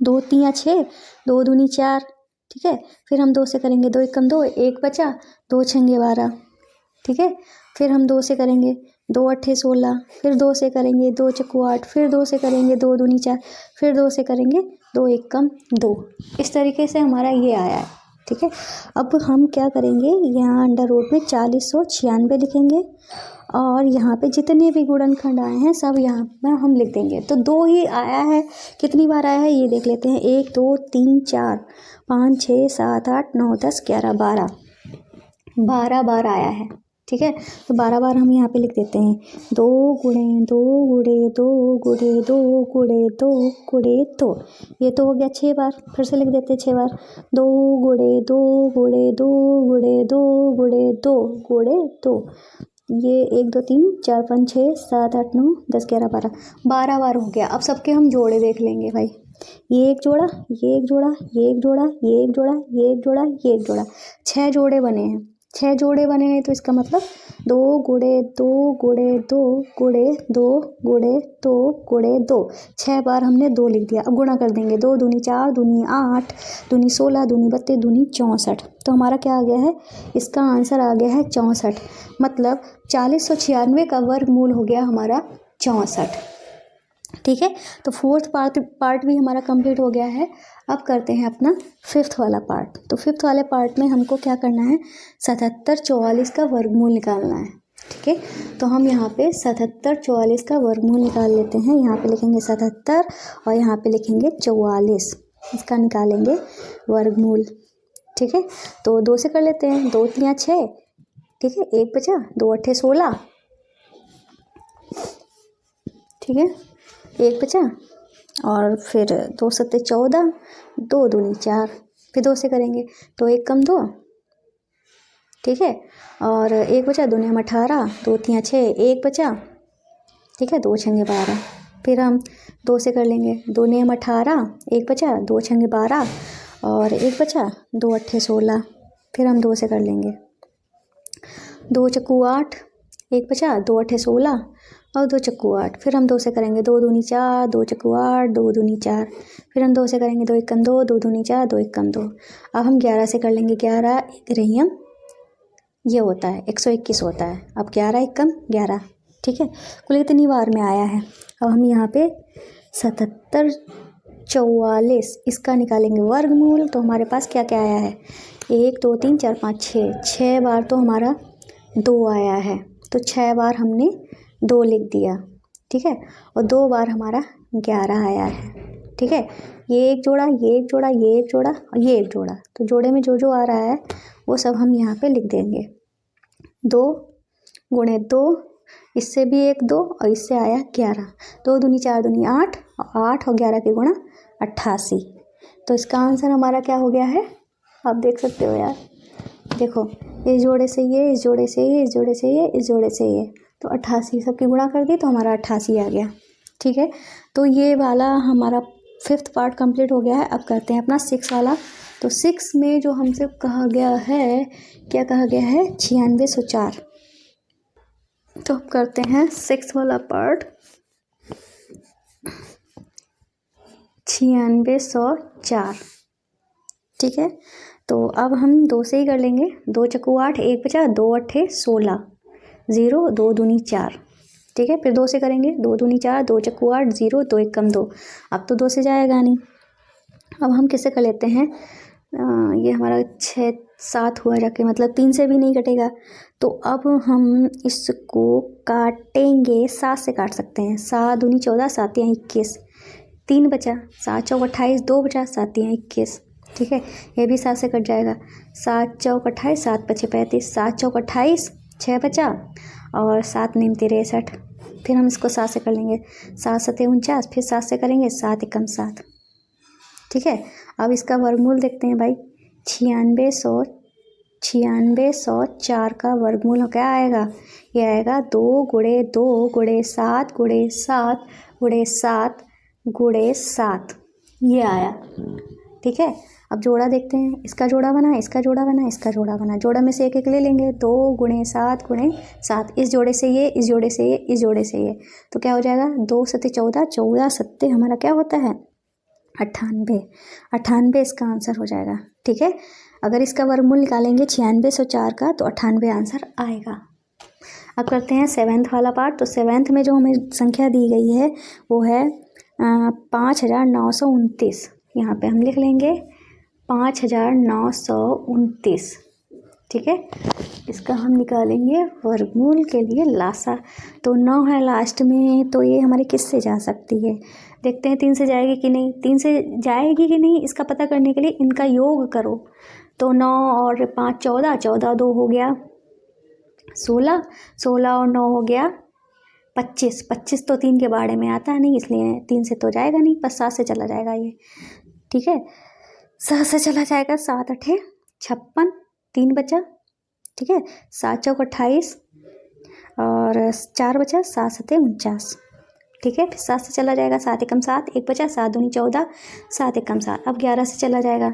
2 3 6, 2 दूनी 4, ठीक है। फिर हम 2 से करेंगे, 2 1 कम 2, 1 बचा, 2 छंगे 12, ठीक है। फिर हम 2 से करेंगे, 2 अट्ठे 16, फिर 2 से करेंगे, 2 चक्कू 8, फिर 2 से करेंगे, 2 दूनी 4, फिर 2 से करेंगे, 2 1 कम 2, इस तरीके से हमारा ये आया है, ठीक है। अब हम क्या करेंगे, यहाँ अंडर रूट में 4096 लिखेंगे और यहाँ पे जितने भी गुणनखंड आए हैं सब यहाँ पर हम लिख देंगे। तो 2 ही आया है, कितनी बार आया है ये देख लेते हैं, 1 2 3 4 5 6 7 8 9 10 11 12 बार आया है, ठीक है। तो 12 बार हम यहाँ पे लिख देते हैं, 2 गुणे 2 गुणे 2 गुणे 2 गुणे 2 गुणे 2, ये तो हो गया 6 बार। फिर से लिख देते हैं 6 बार, 2 गुणे 2 गुणे 2 गुणे 2 गुणे 2 गुणे 2, ये 1 2 3 4 5 6 7 8 9 10 11 12 बार हो गया। अब सबके हम जोड़े देख लेंगे भाई, ये एक जोड़ा, ये एक जोड़ा, ये एक जोड़ा, ये एक जोड़ा, ये एक जोड़ा, ये एक जोड़ा, 6 जोड़े बने हैं। 6 जोड़े बने हैं तो इसका मतलब 2 गुणे 2 गुणे 2 गुणे 2 गुणे 2 गुणे 2, 6 बार हमने 2 लिख दिया। अब गुणा कर देंगे, 2 दूनी 4 दूनी 8 दूनी 16 दूनी 32 दूनी 64, तो हमारा क्या आ गया है, इसका आंसर आ गया है 64। मतलब 4096 का वर्गमूल हो गया हमारा 64, ठीक है। तो फोर्थ पार्ट भी हमारा कंप्लीट हो गया है। अब करते हैं अपना फिफ्थ वाला पार्ट। तो फिफ्थ वाले पार्ट में हमको क्या करना है, 77 44 का वर्गमूल निकालना है। ठीक है, तो हम यहाँ पे 77 44 का वर्गमूल निकाल लेते हैं। यहाँ पे लिखेंगे 77 और यहाँ पे लिखेंगे 44, इसका निकालेंगे वर्गमूल। ठीक है, तो 2 से कर लेते हैं, 2 3 6, ठीक है, 1 बचा, 2 8 16, ठीक है, 1 बचा, और फिर 2 7 14, 2 दूनी 4, फिर 2 से करेंगे, तो 1 कम 2, ठीक है, और 1 बचा, 2 9 18, 2 3 6, 1 बचा, ठीक है, 2 6 12, फिर हम 2 से कर लेंगे, 2 9 18, 1 बचा, 2 6 12, और 1 बचा, 2 8 16, फिर हम 2 से कर लेंगे, 2 चक्कू 8, 1 बचा, 2 8 16, और 2 चक्कू 8, फिर हम 2 से करेंगे, 2 दूनी 4, 2 चक्कू 8, 2 दूनी 4, फिर हम 2 से करेंगे, 2 1 कम 2, 2 दूनी 4, 2 1 कम 2। अब हम 11 से कर लेंगे, 11 1 रही हम, ये होता है 121 होता है। अब 11 1 कम 11, ठीक है, कुल इतनी बार में आया है। अब हम यहाँ पे 77 44 इसका निकालेंगे वर्गमूल। तो हमारे पास क्या क्या आया है, 1 2 3 4 5 6 बार तो हमारा 2 आया है, तो 6 बार हमने 2 लिख दिया, ठीक है, और 2 बार हमारा 11 आया है। ठीक है, ये एक जोड़ा, ये एक जोड़ा, ये एक जोड़ा और ये एक जोड़ा, तो जोड़े में जो जो आ रहा है वो सब हम यहाँ पे लिख देंगे। 2 गुणे 2, इससे भी एक 2 और इससे आया 11, 2 दूनी 4 दूनी 8, और 8 और 11 के गुणा 88। तो इसका आंसर हमारा क्या हो गया है, आप देख सकते हो यार, देखो इस जोड़े से ये, इस जोड़े से ये, इस जोड़े से ये, इस जोड़े से ये, तो 88 सबकी गुणा कर दी तो हमारा 88 आ गया। ठीक है, तो ये वाला हमारा फिफ्थ पार्ट कंप्लीट हो गया है। अब करते हैं अपना 6 वाला। तो 6 में जो हमसे कहा गया है, क्या कहा गया है, 9604। तो अब करते हैं 6 वाला पार्ट, 9604। ठीक है, तो अब हम 2 से ही कर लेंगे, 2 चक्कू 8, 1 बचा, 2 8 16, 0 2 दूनी 4, ठीक है, फिर 2 से करेंगे, 2 दूनी 4, 2 चक्कू 8, 0 2 1 कम 2, अब तो 2 से जाएगा नहीं। अब हम किससे कर लेते हैं, ये हमारा 6 7 हुआ जाके, मतलब 3 से भी नहीं कटेगा, तो अब हम इसको काटेंगे, 7 से काट सकते हैं, 7 दूनी 14, 7 या 21, 3 बचा, 7 चौक 28, 2 बचा, 7 या 21, ठीक है, ये भी 7 से कट जाएगा, 7 चौक 28, 7 पचे 35, 7 चौक 28, 6 बचा, और 7 नीम 63, फिर हम इसको 7 से कर लेंगे, 7 7 49, फिर 7 से करेंगे, 7 एकम 7, ठीक है। अब इसका वर्गमूल देखते हैं भाई, 9604 का वर्गमूल क्या आएगा, ये आएगा 2 गुणे 2 गुणे 7 गुणे 7 गुणे 7 गुणे 7, ये आया। ठीक है, अब जोड़ा देखते हैं, इसका जोड़ा बना, इसका जोड़ा बना, इसका जोड़ा बना, जोड़ा में से एक एक ले लेंगे, 2 गुणे 7 गुणे 7, इस जोड़े से ये, इस जोड़े से ये, इस जोड़े से ये, तो क्या हो जाएगा, 2 7 14, 14 7 हमारा क्या होता है, 98, 98 इसका आंसर हो जाएगा। ठीक है, अगर इसका वर्गमूल निकालेंगे 9604 का, तो 98 आंसर आएगा। अब करते हैं 7th वाला पार्ट। तो 7th में जो हमें संख्या दी गई है वो है 5929, यहाँ पे हम लिख लेंगे 5929। ठीक है, इसका हम निकालेंगे वर्गमूल के लिए लासा। तो 9 है लास्ट में, तो ये हमारे किससे जा सकती है, देखते हैं 3 से जाएगी कि नहीं, 3 से जाएगी कि नहीं इसका पता करने के लिए इनका योग करो। तो 9 और 5 14, 14 2 हो गया 16, 16 और 9 हो गया 25, 25 तो 3 के बाड़े में आता है नहीं, इसलिए 3 से तो जाएगा नहीं, बस 7 से चला जाएगा ये। ठीक है, 7 से चला जाएगा, 7 8 56, 3 बचा, ठीक है, 7 चौक 28 और 4 बचा, 7 7 49, ठीक है, फिर 7 से चला जाएगा, 7 एकम 7, 1 बचा, 7 दूनी 14, 7 एकम 7, अब 11 से चला जाएगा,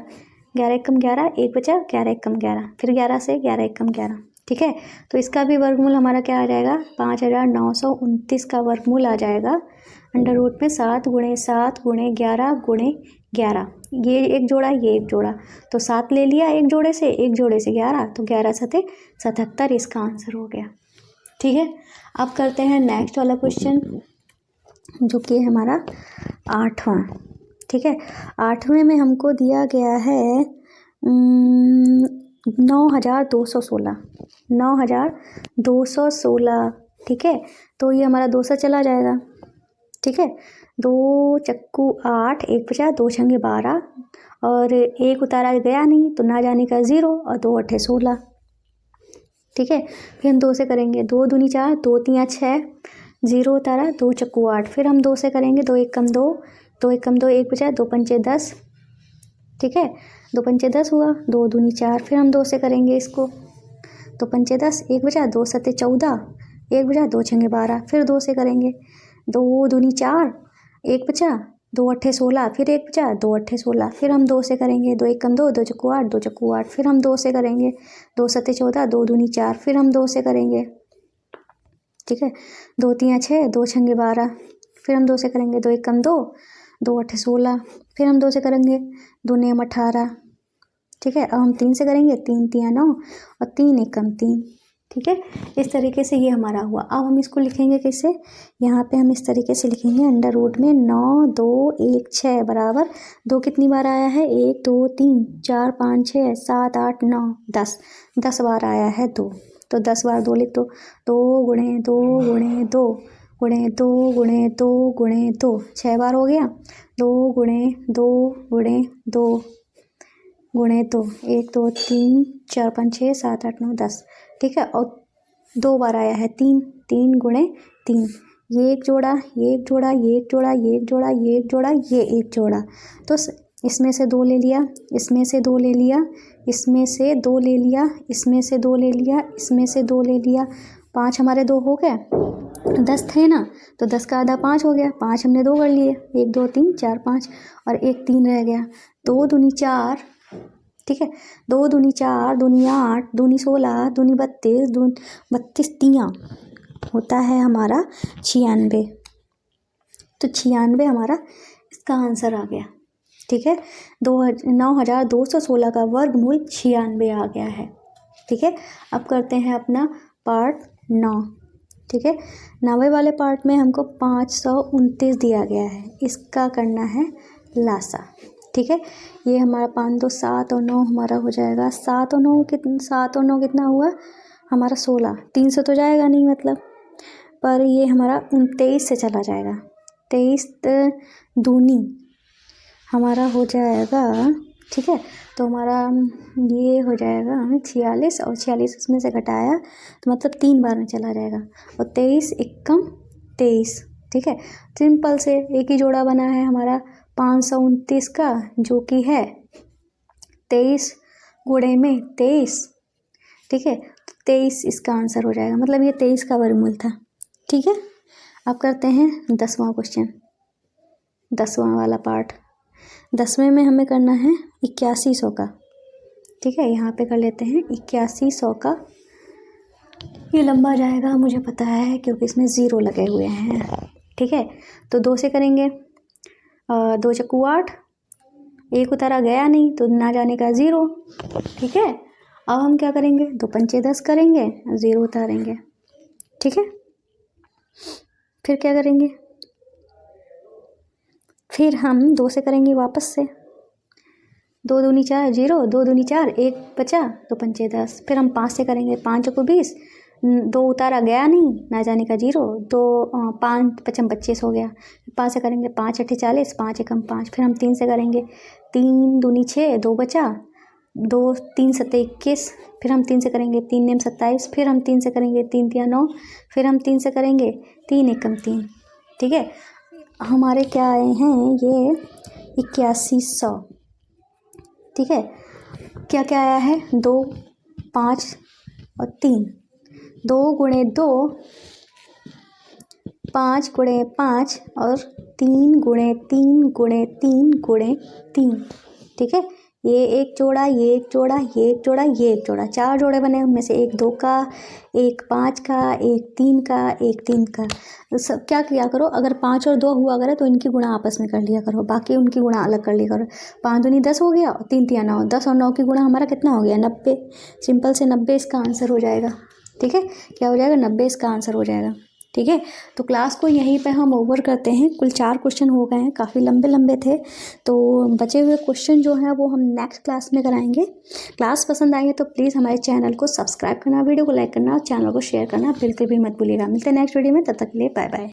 11 एकम 11, 1 बचा, 11 एकम 11, फिर 11 से 11 एकम 11, ठीक है, तो इसका भी वर्गमूल हमारा क्या आ जाएगा, 5929 का वर्गमूल आ जाएगा अंडर रूट में 7 गुणे 7 गुणे 11 गुणे 11, ये एक जोड़ा, ये एक जोड़ा, तो 7 ले लिया एक जोड़े से, एक जोड़े से 11, तो 11 7 77 इसका आंसर हो गया। ठीक है, अब करते हैं नेक्स्ट वाला क्वेश्चन। जो कि है हमारा 8वां। ठीक है, 8वें में हमको दिया गया है 9216, 9216। ठीक है, तो ये हमारा 2 से चला जाएगा। ठीक है, 2 चक्कू 8, 1 बचा, 2 छंगे 12 और 1 उतारा गया नहीं तो ना जाने का 0 और 2 अट्ठे 16। ठीक है, फिर हम 2 से करेंगे, 2 दूनी 4, 2 तियाँ 6, 0 उतारा, 2 चक्कू 8। फिर हम 2 से करेंगे, 2 1 कम 2, 2 1 कम 2, 1 बचा, 2 पंचे 10। ठीक है, 2 पंचे 10 हुआ, 2 दूनी 4। फिर हम 2 से करेंगे इसको, 2 पंचे 10, 1 बचा, 2 सत्ते 14, 1 बचा, 2 छंगे 12। फिर 2 से करेंगे, 2 दूनी 4, 1 बचा, 2 अट्ठे 16, फिर 1 बचा, 2 अट्ठे 16। फिर हम 2 से करेंगे, 2 1 कम 2, 2 चक्कू 8, 2 चक्कू 8। फिर हम 2 से करेंगे, 2 सत्ते 14, 2 दूनी 4। फिर हम 2 से करेंगे, ठीक है, 2 तियाँ 6, 2 छंगे 12। फिर हम 2 से करेंगे, 2 1 कम 2, 2 अट्ठे 16। फिर हम 2 से करेंगे, 2 नियम 18। ठीक है, अब हम 3 से करेंगे, 3 तियाँ 9 और 3 1 कम 3। ठीक है, इस तरीके से ये हमारा हुआ। अब हम इसको लिखेंगे कैसे, यहाँ पे हम इस तरीके से लिखेंगे, अंडर रूट में 9 2 1 6 बराबर 2 कितनी बार आया है, 1 2 3 4 5 6 7 8 9 10, 10 बार आया है 2। तो 10 बार 2 लिख दो, 2 गुणे 2 गुणे 2 गुणे 2 गुणे 2 गुणे 2, 6 बार हो गया, 2 गुणे 2 गुणे 2 गुणे 2, 1 2 3 4 5 6 7 8 9 10। ठीक है, और 2 बार आया है 3, 3 गुणे 3, ये एक जोड़ा, ये एक जोड़ा, ये एक जोड़ा, ये एक जोड़ा, ये एक जोड़ा, ये एक जोड़ा। तो इसमें से 2 ले लिया, इसमें से 2 ले लिया, इसमें से 2 ले लिया, इसमें से 2 ले लिया, इसमें से 2 ले लिया, 5 हमारे 2 हो गए, 10 थे ना, तो 10 का आधा 5 हो गया, 5 हमने 2 कर लिए, 1 2 3 4 5 और 1 3 रह गया, 2 दूनी 4। ठीक है, 2 दूनी 4, दूनी 8, दूनी 16, दूनी 32, 32 तियाँ होता है हमारा 96। तो 96 हमारा इसका आंसर आ गया। ठीक है, 9216 का वर्गमूल 96 आ गया है। ठीक है, अब करते हैं अपना पार्ट 9। ठीक है, 9वें वाले पार्ट में हमको 529 दिया गया है, इसका करना है लासा। ठीक है, ये हमारा 5 2 7 और 9 हमारा हो जाएगा, 7 और 9 कितना हुआ हमारा 16, 3 से तो जाएगा नहीं मतलब, पर ये हमारा 29 से चला जाएगा, 23 दूनी हमारा हो जाएगा। ठीक है, तो हमारा ये हो जाएगा 46 और 46 इसमें से घटाया तो मतलब 3 बार में चला जाएगा, और 23 एकम 23। ठीक है, सिंपल से एक ही जोड़ा बना है हमारा 529 का, जो कि है 23 गुणे में 23। ठीक है, 23 इसका आंसर हो जाएगा, मतलब ये 23 का वर्गमूल था। ठीक है, अब करते हैं 10वां क्वेश्चन, 10वां वाला पार्ट। 10वें में हमें करना है 8100 का। ठीक है, यहाँ पे कर लेते हैं 8100 का, ये लंबा जाएगा मुझे पता है क्योंकि इसमें 0 लगे हुए हैं। ठीक है, तो 2 से करेंगे, 2 चक्कू 8, 1 उतारा गया नहीं तो ना जाने का 0। ठीक है, अब हम क्या करेंगे, 2 पंचे 10 करेंगे, 0 उतारेंगे। ठीक है, फिर क्या करेंगे, फिर हम 2 से करेंगे वापस से, 2 दूनी 4 0, 2 दूनी 4, 1 बचा, 2 पंचे 10। फिर हम 5 से करेंगे, 5 चक्कू 20, 2 उतारा गया नहीं, ना जाने का 0, 2 5 पचम 25 हो गया। 5 से करेंगे, 5 अट्ठे 40, 5 एकम 5। फिर हम 3 से करेंगे, 3 दूनी 6, 2 बचा, 2 3 सत्ते 21। फिर हम 3 से करेंगे, 3 नेम 27। फिर हम 3 से करेंगे, 3 तियाँ 9। फिर हम 3 से करेंगे, 3 एकम 3। ठीक है, हमारे क्या आए हैं ये 8100। ठीक है, क्या क्या आया है, 2 5 और 3, 2 गुणे 2 5 गुणे 5 और 3 गुणे 3 गुणे 3 गुणे 3। ठीक है, ये एक जोड़ा, ये एक जोड़ा, ये एक जोड़ा, ये एक जोड़ा, 4 जोड़े बने, उनमें से एक 2 का, एक 5 का, एक 3 का, एक 3 का। तो सब क्या किया करो, अगर 5 और 2 हुआ करे तो इनकी गुणा आपस में कर लिया करो, बाकी उनकी गुणा अलग कर लिया करो। 5 दूनी 10 हो गया और 3 तियाँ 9, 10 और 9 की गुणा हमारा कितना हो गया, 90। सिंपल से 90 इसका आंसर हो जाएगा। ठीक है, क्या हो जाएगा, 90 इसका आंसर हो जाएगा। ठीक है। तो क्लास को यहीं पे हम ओवर करते हैं। कुल 4 क्वेश्चन हो गए हैं, काफ़ी लंबे लंबे थे। तो बचे हुए क्वेश्चन जो हैं वो हम नेक्स्ट क्लास में कराएंगे। क्लास पसंद आई है तो प्लीज़ हमारे चैनल को सब्सक्राइब करना, वीडियो को लाइक करना और चैनल को शेयर करना बिल्कुल भी मत भूलिएगा। मिलते हैं नेक्स्ट वीडियो में, तब तक के लिए बाय बाय।